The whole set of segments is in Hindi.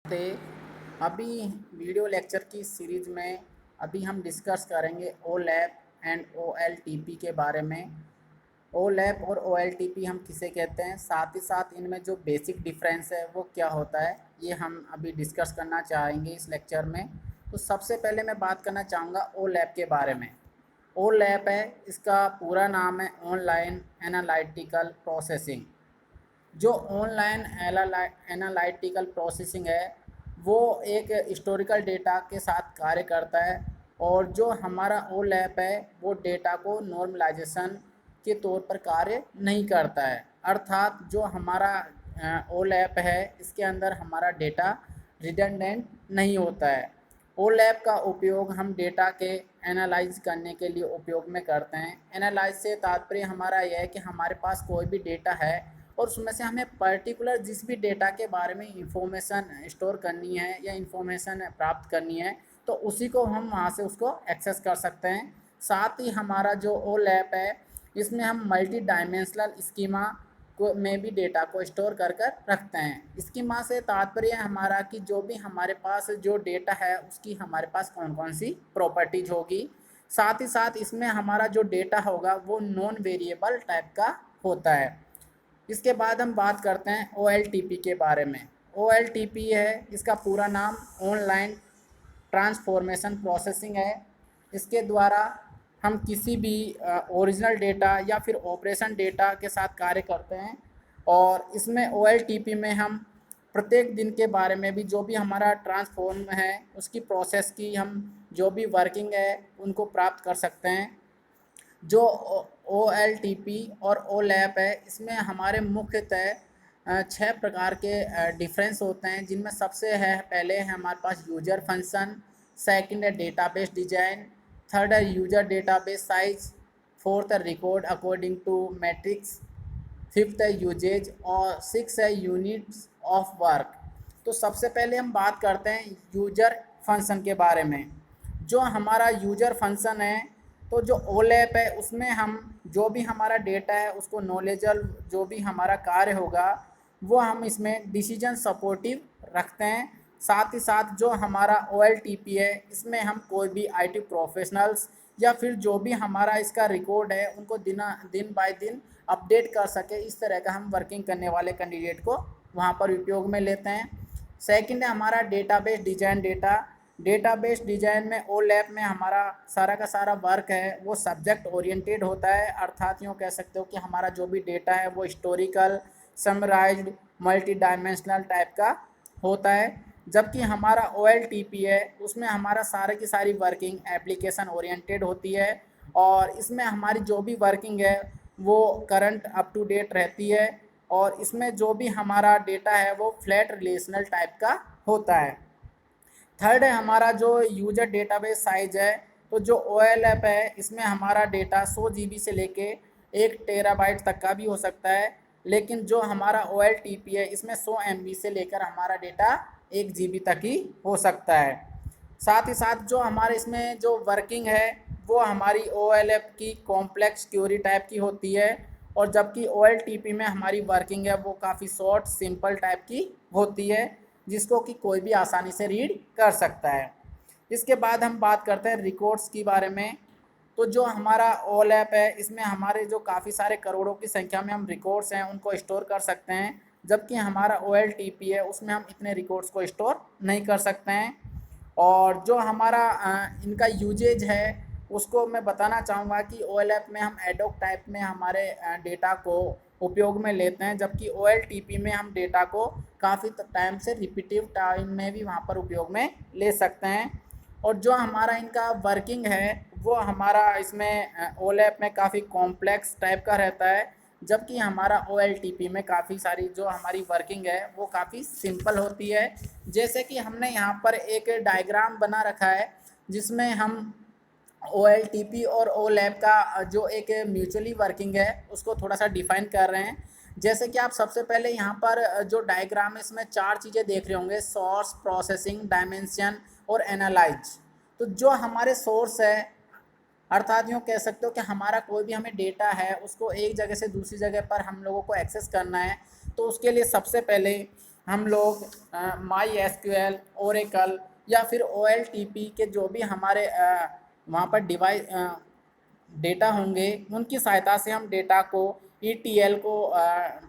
नमस्ते। अभी वीडियो लेक्चर की सीरीज़ में अभी हम डिस्कस करेंगे ओलैप एंड ओएलटीपी के बारे में। ओलैप और ओएलटीपी हम किसे कहते हैं, साथ ही साथ इनमें जो बेसिक डिफरेंस है वो क्या होता है, ये हम अभी डिस्कस करना चाहेंगे इस लेक्चर में। तो सबसे पहले मैं बात करना चाहूँगा ओलैप के बारे में। ओलैप है, इसका पूरा नाम है ऑनलाइन एनालिटिकल प्रोसेसिंग। जो ऑनलाइन एनालिटिकल प्रोसेसिंग है वो एक हिस्टोरिकल डेटा के साथ कार्य करता है, और जो हमारा ओलैप है वो डेटा को नॉर्मलाइजेशन के तौर पर कार्य नहीं करता है। अर्थात जो हमारा ओलैप है इसके अंदर हमारा डेटा रिडंडेंट नहीं होता है। ओलैप का उपयोग हम डेटा के एनालाइज करने के लिए उपयोग में करते हैं। एनालाइज से तात्पर्य हमारा यह है कि हमारे पास कोई भी डेटा है और उसमें से हमें पर्टिकुलर जिस भी डेटा के बारे में इंफॉर्मेशन स्टोर करनी है या इंफॉर्मेशन प्राप्त करनी है तो उसी को हम वहाँ से उसको एक्सेस कर सकते हैं। साथ ही हमारा जो ओलैप है इसमें हम मल्टी डायमेंशनल स्कीमा को में भी डेटा को स्टोर कर कर रखते हैं। स्कीमा से तात्पर्य हमारा कि जो भी हमारे पास जो डेटा है उसकी हमारे पास कौन कौन सी प्रॉपर्टीज होगी। साथ ही साथ इसमें हमारा जो डेटा होगा वो नॉन वेरिएबल टाइप का होता है। इसके बाद हम बात करते हैं OLTP के बारे में। OLTP है, इसका पूरा नाम ऑनलाइन ट्रांसफॉर्मेशन प्रोसेसिंग है। इसके द्वारा हम किसी भी ओरिजिनल डेटा या फिर ऑपरेशन डेटा के साथ कार्य करते हैं, और इसमें OLTP में हम प्रत्येक दिन के बारे में भी जो भी हमारा ट्रांसफॉर्म है उसकी प्रोसेस की हम जो भी वर्किंग है उनको प्राप्त कर सकते हैं। जो OLTP और ओलैप है इसमें हमारे मुख्यतः 6 प्रकार के डिफरेंस होते हैं, जिनमें सबसे है पहले है हमारे पास यूजर फंक्शन, सेकंड है डेटाबेस डिजाइन, थर्ड है यूजर डेटाबेस साइज, फोर्थ है record according to matrix, fifth है यूजेज और सिक्स है यूनिट्स ऑफ वर्क। तो सबसे पहले हम बात करते हैं यूजर फंक्शन के बारे में। जो हमारा यूजर फंक्शन है तो जो ओलैप है उसमें हम जो भी हमारा डेटा है उसको नॉलेजल जो भी हमारा कार्य होगा वो हम इसमें डिसीजन सपोर्टिव रखते हैं। साथ ही साथ जो हमारा OLTP है इसमें हम कोई भी IT प्रोफेशनल्स या फिर जो भी हमारा इसका रिकॉर्ड है उनको दिन बाय दिन अपडेट कर सके, इस तरह का हम वर्किंग करने वाले कैंडिडेट को वहाँ पर उपयोग में लेते हैं। सेकंड है हमारा डेटाबेस डिजाइन। डेटाबेस डिजाइन में ओलैप में हमारा सारा का सारा वर्क है वो सब्जेक्ट ओरिएंटेड होता है। अर्थात यूँ कह सकते हो कि हमारा जो भी डेटा है वो historical, summarised, multi dimensional type का होता है। जबकि हमारा OLTP है उसमें हमारा सारे की सारी वर्किंग एप्लीकेशन ओरिएंटेड होती है, और इसमें हमारी जो भी वर्किंग है वो करंट अप टू डेट रहती है, और इसमें जो भी हमारा डेटा है वो फ्लैट रिलेशनल टाइप का होता है। थर्ड है हमारा जो यूजर डेटाबेस साइज है। तो जो OLAP है इसमें हमारा डेटा 100 GB से लेके 1 टेराबाइट तक का भी हो सकता है, लेकिन जो हमारा OLTP है इसमें 100 MB से लेकर हमारा डेटा 1 GB तक ही हो सकता है। साथ ही साथ जो हमारे इसमें जो वर्किंग है वो हमारी OLAP की कॉम्प्लेक्स क्यूरी टाइप की होती है, और जबकि OLTP में हमारी वर्किंग है वो काफ़ी शॉर्ट सिंपल टाइप की होती है, जिसको कि कोई भी आसानी से रीड कर सकता है। इसके बाद हम बात करते हैं रिकॉर्ड्स के बारे में। तो जो हमारा OLAP है इसमें हमारे जो काफ़ी सारे करोड़ों की संख्या में हम रिकॉर्ड्स हैं उनको स्टोर कर सकते हैं, जबकि हमारा OLTP है उसमें हम इतने रिकॉर्ड्स को स्टोर नहीं कर सकते हैं। और जो हमारा इनका यूजेज है उसको मैं बताना चाहूँगा कि OLAP में हम एडॉक टाइप में हमारे डेटा को उपयोग में लेते हैं, जबकि OLTP में हम डेटा को काफ़ी टाइम से रिपीटिव टाइम में भी वहाँ पर उपयोग में ले सकते हैं। और जो हमारा इनका वर्किंग है वो हमारा इसमें OLAP में काफ़ी कॉम्प्लेक्स टाइप का रहता है, जबकि हमारा OLTP में काफ़ी सारी जो हमारी वर्किंग है वो काफ़ी सिंपल होती है। जैसे कि हमने यहाँ पर एक डायग्राम बना रखा है जिसमें हम OLTP और OLAP का जो एक म्यूचुअली वर्किंग है उसको थोड़ा सा डिफाइन कर रहे हैं। जैसे कि आप सबसे पहले यहाँ पर जो डायग्राम है इसमें 4 चीज़ें देख रहे होंगे: सोर्स, प्रोसेसिंग, डायमेंशन और एनालाइज। तो जो हमारे सोर्स है, अर्थात यूँ कह सकते हो कि हमारा कोई भी हमें डेटा है उसको एक जगह से दूसरी जगह पर हम लोगों को एक्सेस करना है, तो उसके लिए सबसे पहले हम लोग माई एसक्यूएल, ओरेकल या फिर OLTP के जो भी हमारे वहाँ पर डिवाइस डेटा होंगे उनकी सहायता से हम डेटा को ETL को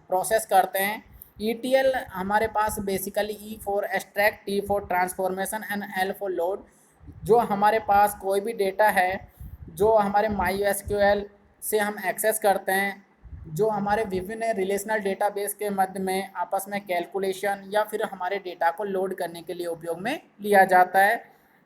प्रोसेस करते हैं। ETL हमारे पास basically E for extract, T for transformation and L for load. जो हमारे पास कोई भी डेटा है जो हमारे माई एसक्यूएल से हम एक्सेस करते हैं, जो हमारे विभिन्न रिलेशनल डेटाबेस के मध्य में आपस में कैलकुलेशन या फिर हमारे डेटा को लोड करने के लिए उपयोग में लिया जाता है,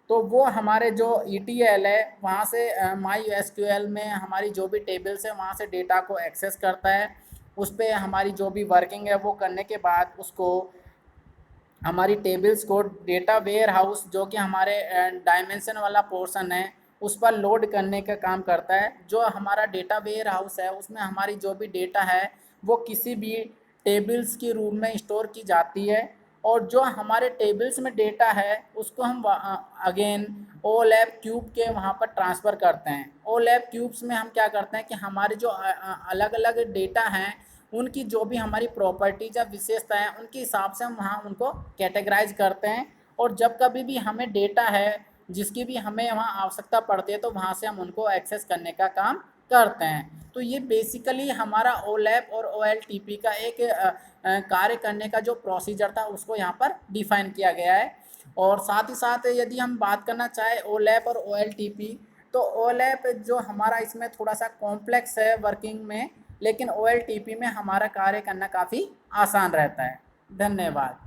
तो वो हमारे जो ETL है वहाँ से माई एसक्यूएल में हमारी जो भी टेबल्स है वहाँ से डेटा को एक्सेस करता है। उस पर हमारी जो भी वर्किंग है वो करने के बाद उसको हमारी टेबल्स को डेटा वेयर हाउस जो कि हमारे डायमेंशन वाला पोर्शन है उस पर लोड करने का काम करता है। जो हमारा डेटा वेयर हाउस है उसमें हमारी जो भी डेटा है वो किसी भी टेबल्स के रूप में स्टोर की जाती है, और जो हमारे टेबल्स में डेटा है उसको हम अगेन OLAP क्यूब के वहाँ पर ट्रांसफ़र करते हैं। OLAP क्यूब्स में हम क्या करते हैं कि हमारे जो अलग अलग डेटा हैं उनकी जो भी हमारी प्रॉपर्टीज या विशेषता है उनके हिसाब से हम वहाँ उनको कैटेगराइज करते हैं, और जब कभी भी हमें डेटा है जिसकी भी हमें वहाँ आवश्यकता पड़ती है तो वहाँ से हम उनको एक्सेस करने का काम करते हैं। तो ये बेसिकली हमारा OLAP और OLTP का एक कार्य करने का जो प्रोसीजर था उसको यहाँ पर डिफाइन किया गया है। और साथ ही साथ यदि हम बात करना चाहें OLAP और OLTP, तो OLAP जो हमारा इसमें थोड़ा सा कॉम्प्लेक्स है वर्किंग में, लेकिन OLTP में हमारा कार्य करना काफ़ी आसान रहता है। धन्यवाद।